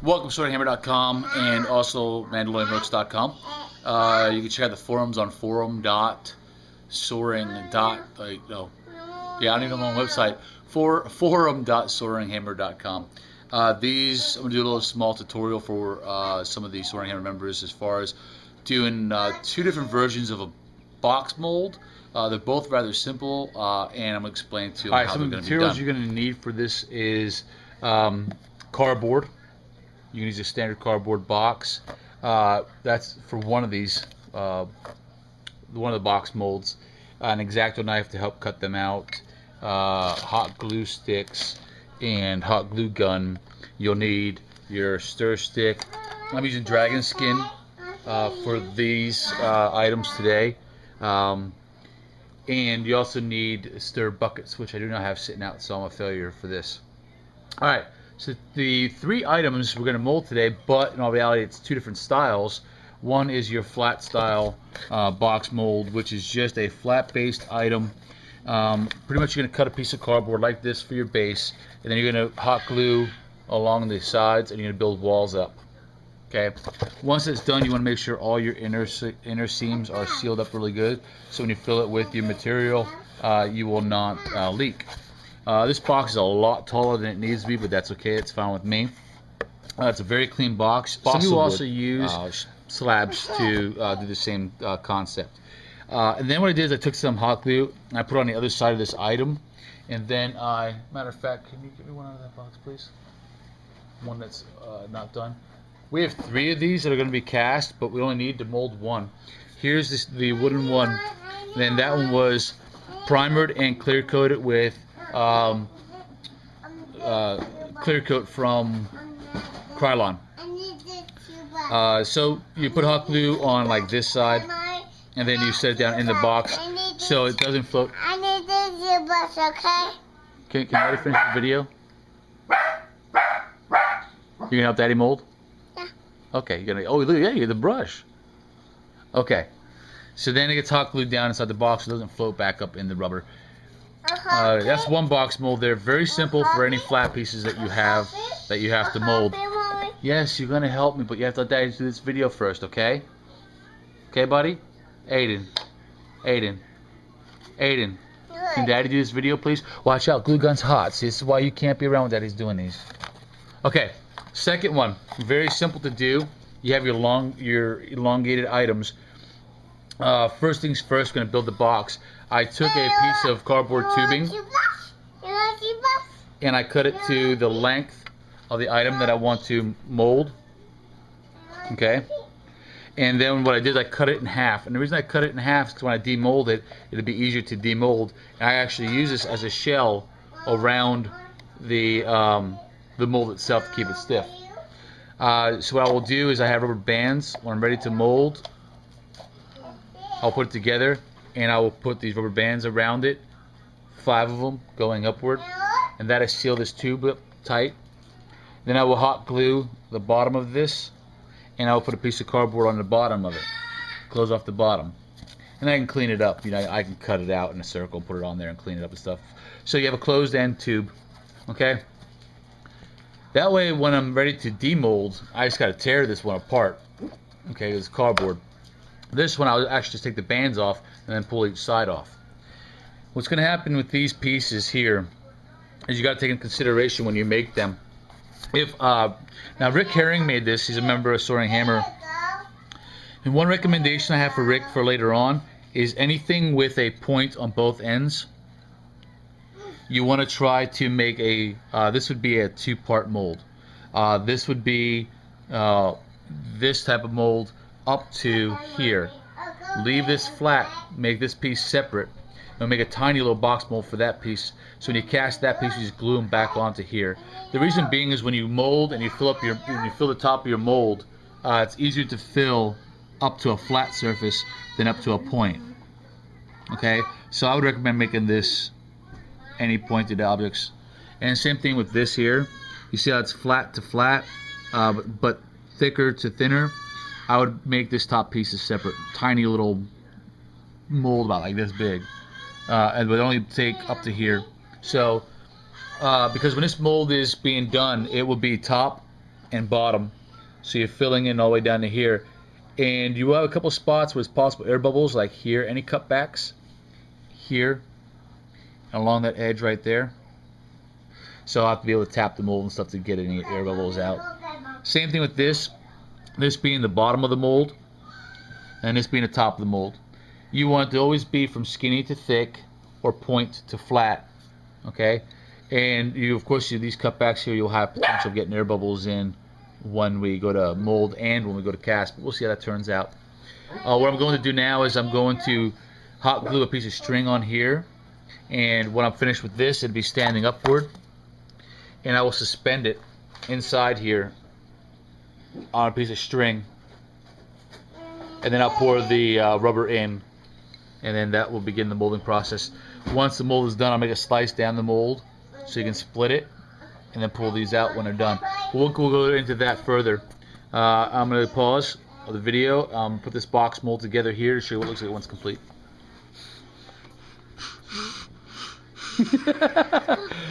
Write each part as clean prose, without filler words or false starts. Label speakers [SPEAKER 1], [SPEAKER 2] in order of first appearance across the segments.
[SPEAKER 1] Welcome to SoaringHammer.com and also MandalorianWorks.com. You can check out the forums on forum.soaring. Like, no, yeah, I don't even know my website. Forum.soaringhammer.com. I'm going to do a little small tutorial for some of the Soaring Hammer members as far as doing two different versions of a box mold. They're both rather simple, and I'm going to explain to you how they're going to be done. Some materials you're going to need for this is cardboard. You can use a standard cardboard box. That's for one of these, one of the box molds. An X-Acto knife to help cut them out. Hot glue sticks and hot glue gun. You'll need your stir stick. I'm using dragon skin for these items today. And you also need stir buckets, which I do not have sitting out, so I'm a failure for this. Alright. So the three items we're going to mold today, but in all reality it's two different styles. One is your flat style box mold, which is just a flat based item. Pretty much you're going to cut a piece of cardboard like this for your base, and then you're going to hot glue along the sides, and you're going to build walls up. Okay. Once it's done, you want to make sure all your inner seams are sealed up really good, so when you fill it with your material, you will not leak. This box is a lot taller than it needs to be, but that's okay. It's fine with me. It's a very clean box. Some people also use slabs to do the same concept. And then what I did is I took some hot glue and I put it on the other side of this item. And then matter of fact, can you get me one out of that box, please? One that's not done. We have three of these that are going to be cast, but we only need to mold one. Here's the wooden one. And then that one was primered and clear coated with clear coat from Krylon. So you put hot glue on like this side, and then you set it down in the box so it doesn't float.
[SPEAKER 2] I need this brush, okay?
[SPEAKER 1] Can you already finish the video? You gonna help Daddy mold?
[SPEAKER 2] Yeah.
[SPEAKER 1] Okay, you're gonna. Oh, look, yeah, you get the brush. Okay. So then it gets hot glued down inside the box so it doesn't float back up in the rubber. That's one box mold there. Very simple for any flat pieces that you have to mold. Yes, you're gonna help me, but you have to let Daddy do this video first, okay? Okay, buddy? Aiden. Can Daddy do this video, please? Watch out, glue gun's hot. See, this is why you can't be around when Daddy's doing these. Okay, second one. Very simple to do. You have your elongated items. First things first, we're gonna build the box. I took a piece of cardboard tubing and I cut it to the length of the item that I want to mold. Okay? And then what I did, I cut it in half. And the reason I cut it in half is because when I demold it, it'll be easier to demold. And I actually use this as a shell around the mold itself to keep it stiff. So what I will do is I have rubber bands. When I'm ready to mold, I'll put it together and I will put these rubber bands around it, 5 of them going upward, and that'll seal this tube up tight. Then I will hot glue the bottom of this, and I will put a piece of cardboard on the bottom of it, close off the bottom, and I can clean it up. You know, I can cut it out in a circle, put it on there, and clean it up and stuff. So you have a closed end tube, okay? That way, when I'm ready to demold, I just got to tear this one apart. Okay, it's cardboard. This one I'll actually just take the bands off and then pull each side off. What's going to happen with these pieces here is you got to take into consideration when you make them. If now Rick Herring made this, he's a member of Soaring Hammer. And one recommendation I have for Rick for later on is anything with a point on both ends. You want to try to make a this would be a 2-part mold. This would be this type of mold up to here. Leave this flat, make this piece separate, and make a tiny little box mold for that piece. So when you cast that piece, you just glue them back onto here. The reason being is when you mold and you fill the top of your mold, it's easier to fill up to a flat surface than up to a point. Okay, so I would recommend making this any pointed objects. And same thing with this here. You see how it's flat to flat, but thicker to thinner. I would make this top piece a separate, tiny little mold about like this big, and would only take up to here. So, because when this mold is being done, it will be top and bottom. So you're filling in all the way down to here. And you have a couple spots where it's possible air bubbles, like here, any cutbacks, here, and along that edge right there. So I'll have to be able to tap the mold and stuff to get any air bubbles out. Same thing with this being the bottom of the mold, and this being the top of the mold. You want it to always be from skinny to thick, or point to flat, okay? And you, of course, these cutbacks here, you'll have potential of getting air bubbles in when we go to mold and when we go to cast, but we'll see how that turns out. What I'm going to do now is I'm going to hot glue a piece of string on here, and when I'm finished with this, it'll be standing upward, and I will suspend it inside here on a piece of string, and then I'll pour the rubber in, and then that will begin the molding process. Once the mold is done, I'll make a slice down the mold so you can split it and then pull these out when they're done. We'll go into that further. I'm going to pause the video, put this box mold together here to show you what it looks like once complete.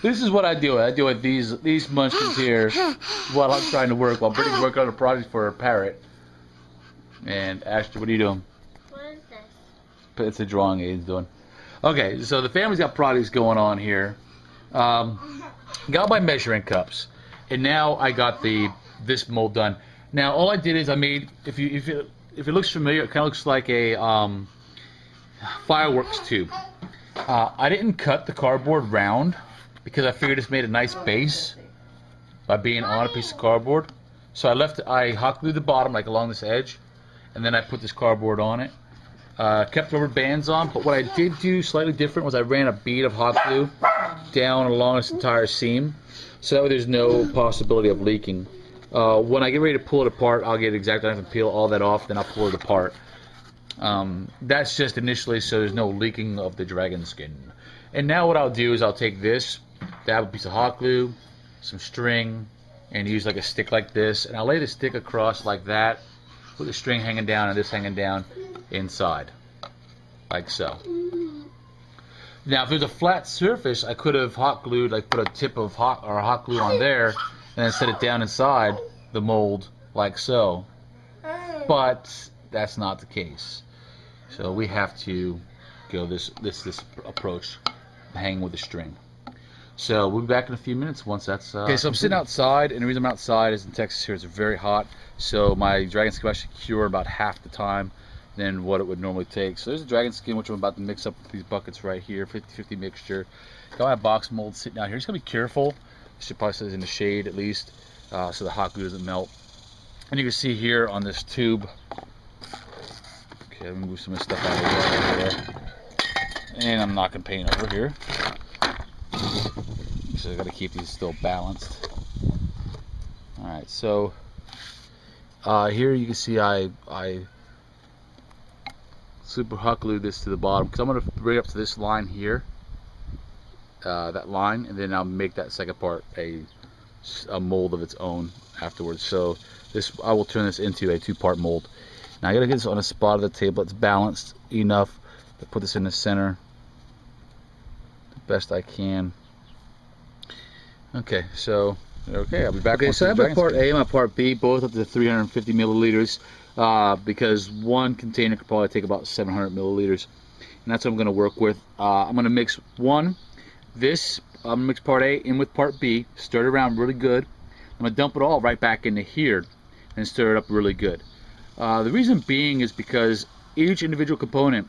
[SPEAKER 1] This is what I deal with. I deal with these munchkins here while I'm trying to work, while Brittany's working on a project for her parrot. And Ashley, what are you doing?
[SPEAKER 2] What is this?
[SPEAKER 1] It's a drawing Aiden's doing. Okay, so the family's got projects going on here. Got my measuring cups, and now I got this mold done. Now all I did is I made, if it looks familiar, it kind of looks like a fireworks tube. I didn't cut the cardboard round because I figured this made a nice base by being on a piece of cardboard. So I hot glued the bottom like along this edge, and then I put this cardboard on it. Kept rubber bands on, but what I did do slightly different was I ran a bead of hot glue down along this entire seam, so that way there's no possibility of leaking. When I get ready to pull it apart, I'll get X-Acto knife and peel all that off, then I'll pull it apart. That's just initially so there's no leaking of the dragon skin. And now what I'll do is I'll take this, dab a piece of hot glue, some string, and use like a stick like this, and I'll lay the stick across like that, with the string hanging down and this hanging down inside, like so. Now if there's a flat surface, I could have hot glued, like put a tip of hot glue on there, and then set it down inside the mold like so. But that's not the case. So we have to go this approach, hanging with the string. So we'll be back in a few minutes once that's okay, so I'm sitting outside, and the reason I'm outside is in Texas here it's very hot, so my dragon skin actually cure about half the time than what it would normally take. So there's a dragon skin which I'm about to mix up with these buckets right here, 50-50 mixture. Got my box mold sitting out here. Just gotta be careful. Should probably sit in the shade at least, so the hot glue doesn't melt. And you can see here on this tube. Okay, let me move some of this stuff out of the way. And I'm knocking paint over here. So I got to keep these still balanced. Alright, so here you can see I super hot glued this to the bottom because I'm going to bring it up to this line here, that line, and then I'll make that second part a mold of its own afterwards. So I will turn this into a two-part mold. Now I got to get this on a spot of the table that's balanced enough to put this in the center the best I can. Okay, so I'll be back. Okay, so I have my part A and my part B, both up to 350 milliliters, because one container could probably take about 700 milliliters, and that's what I'm going to work with. I'm going to mix I'm going to mix part A in with part B, stir it around really good. I'm going to dump it all right back into here and stir it up really good. The reason being is because each individual component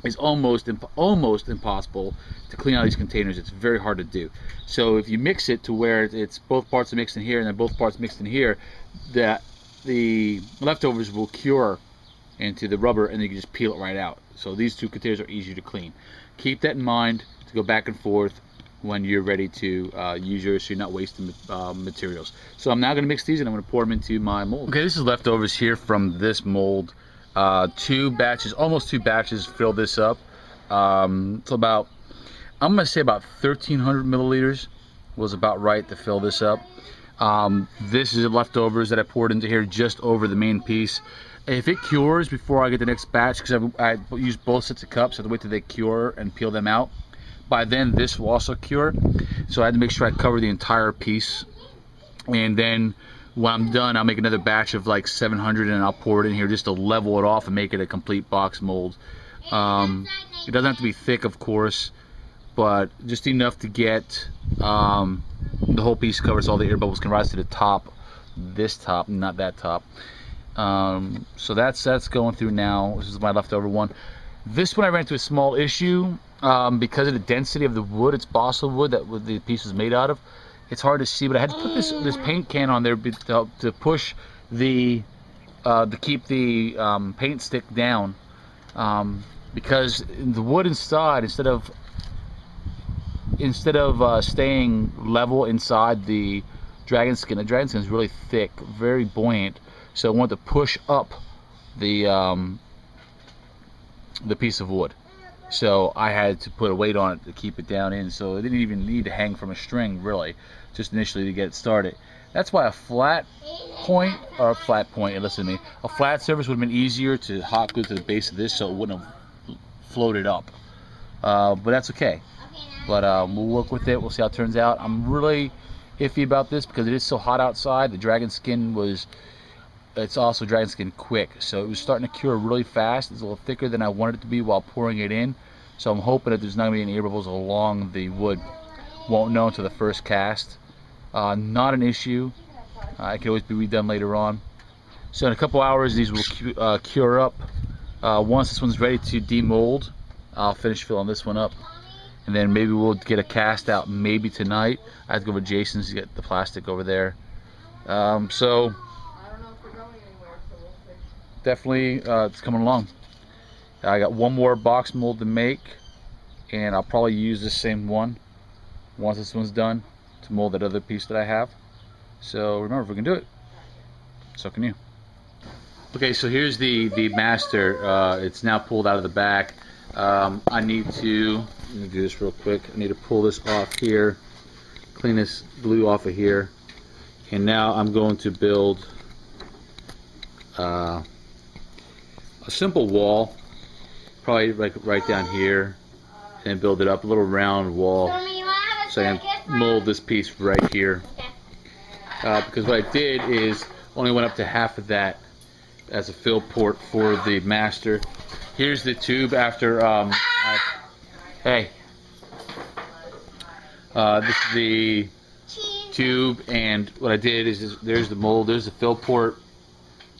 [SPEAKER 1] is almost impossible to clean out these containers. It's very hard to do. So if you mix it to where it's both parts are mixed in here and then both parts mixed in here, that the leftovers will cure into the rubber, and then you can just peel it right out. So these two containers are easier to clean. Keep that in mind to go back and forth when you're ready to use yours, so you're not wasting materials. So I'm now going to mix these, and I'm going to pour them into my mold. Okay, this is leftovers here from this mold. Almost two batches fill this up. So about, I'm going to say about 1,300 milliliters was about right to fill this up. This is the leftovers that I poured into here just over the main piece. If it cures before I get the next batch, because I used both sets of cups, I have to wait till they cure and peel them out. By then this will also cure, so I had to make sure I cover the entire piece. And then when I'm done, I'll make another batch of like 700 and I'll pour it in here just to level it off and make it a complete box mold. It doesn't have to be thick, of course, but just enough to get the whole piece covers all the air bubbles, can rise to the top, this top, not that top. So that's going through now. This is my leftover one. This one I ran into a small issue because of the density of the wood. It's balsa wood that the piece was made out of. It's hard to see, but I had to put this paint can on there to push the to keep the paint stick down, because the wood inside, instead of staying level inside the dragon skin is really thick, very buoyant, so I wanted to push up the piece of wood. So I had to put a weight on it to keep it down in, so it didn't even need to hang from a string, really, just initially to get it started. That's why a flat point, listen to me, a flat surface would have been easier to hot glue to the base of this so it wouldn't have floated up. But that's okay. But we'll work with it, we'll see how it turns out. I'm really iffy about this because it is so hot outside. The dragon skin it's also dragon skin quick, so it was starting to cure really fast. It's a little thicker than I wanted it to be while pouring it in, so I'm hoping that there's not going to be any air bubbles along the wood. Won't know until the first cast. Not an issue. It can always be redone later on. So in a couple hours these will cure up. Once this one's ready to demold, I'll finish filling this one up, and then maybe we'll get a cast out maybe tonight. I have to go over to Jason's to get the plastic over there. So definitely it's coming along. I got one more box mold to make, and I'll probably use this same one once this one's done to mold that other piece that I have. So remember, if we can do it, so can you. Okay, so here's the master. It's now pulled out of the back. I need to do this real quick. I need to pull this off here, clean this glue off of here, and now I'm going to build a simple wall, probably like right down here, and build it up, a little round wall, so I can mold this piece right here. Because what I did is only went up to half of that as a fill port for the master. Here's the tube after this is the tube, and what I did is there's the mold, there's the fill port,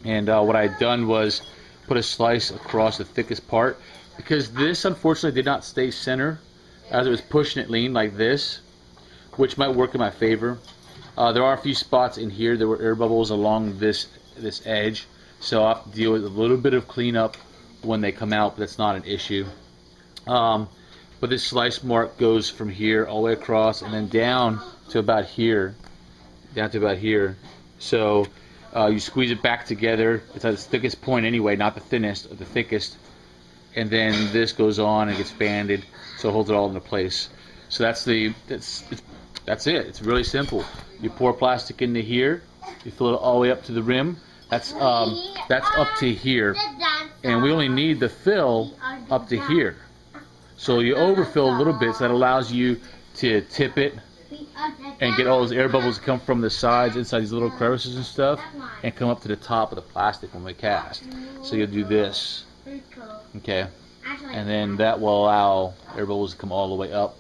[SPEAKER 1] and what I had done was put a slice across the thickest part, because this unfortunately did not stay center. As I was pushing it, lean like this, which might work in my favor. There are a few spots in here that were air bubbles along this edge, so I'll have to deal with a little bit of cleanup when they come out, but that's not an issue. But this slice mark goes from here all the way across and then down to about here, so you squeeze it back together. It's at its thickest point anyway, not the thinnest, or the thickest, and then this goes on and gets banded, so it holds it all into place. So that's it. It's really simple. You pour plastic into here, you fill it all the way up to the rim. That's up to here, and we only need the fill up to here. So you overfill a little bit, so that allows you to tip it and get all those air bubbles that come from the sides, inside these little crevices and stuff, and come up to the top of the plastic when we cast. So you'll do this, okay, and then that will allow air bubbles to come all the way up.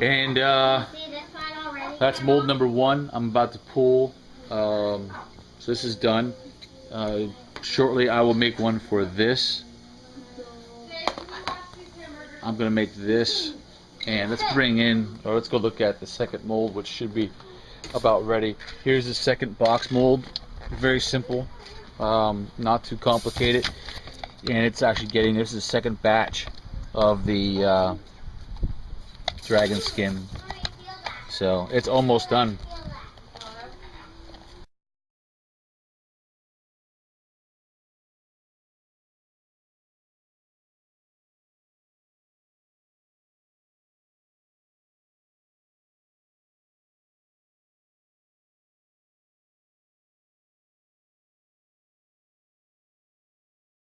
[SPEAKER 1] And that's mold number one. I'm about to pull. So this is done. Shortly I will make one for this. I'm going to make this, and let's go look at the second mold, which should be about ready. Here's the second box mold. Very simple, not too complicated, and it's actually this is the second batch of the dragon skin, so it's almost done.